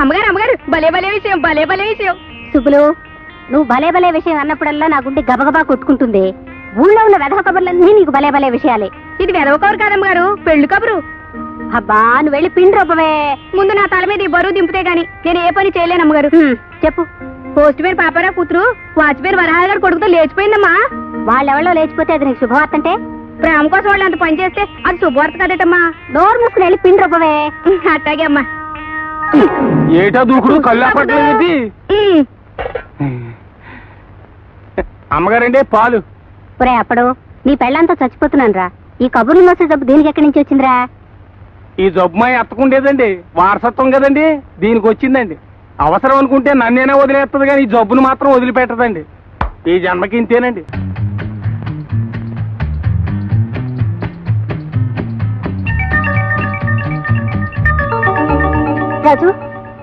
అమ్మగారు అమ్మగారు భలే భలే విషయం భలే భలే విషయం. సుబ్బులు, నువ్వు భలే భలే విషయం అన్నప్పుడల్లా నా గుండె గబగబా కొట్టుకుంటుంది. ఊళ్ళో ఉన్న వెధవ కబుర్లన్నీ నీకు భలే భలే విషయాలే. ఇది వెదవ కబురు కాదమ్మగారు, పెళ్లి కబురు. అబ్బా, నువ్వు వెళ్ళి పిండి రూపమే. ముందు నా తల మీద ఈ బరువు దింపితే గాని నేను ఏ పని చేయలేను అమ్మగారు. చెప్పు. పోస్ట్ మ్యాన్ పాపారా కూతురు వాచ్మెన్ వరహాల గారు కొడుకుతో లేచిపోయిందమ్మా. వాళ్ళెవళ్ళో లేచిపోతే అది నీకు శుభవార్త అంటే? ప్రేమ కోసం వాళ్ళు అంత పని చేస్తే అది శుభవార్త కదటమ్మా. నోరు మూసుకుని వెళ్ళి పిండి రూపమే. అట్టాగే అమ్మా. ఏటా దూకుడు కళ్ళు పట్టలేదు. అమ్మగారండి పాలు. ఒరే అప్పుడు నీ పెళ్ళంతా చచ్చిపోతున్నాను రా. ఈ కబుర్లు మోసే జబ్బు దీనికి ఎక్కడి నుంచి వచ్చిందిరా? ఈ జబ్బు మా ఎత్తకుండేదండి, వారసత్వం కదండి, దీనికి వచ్చిందండి. అవసరం అనుకుంటే నన్నేనే వదిలేస్తుంది కానీ ఈ జబ్బును మాత్రం వదిలిపెట్టదండి. ఈ జన్మకి ఇంతేనండి. రాజు,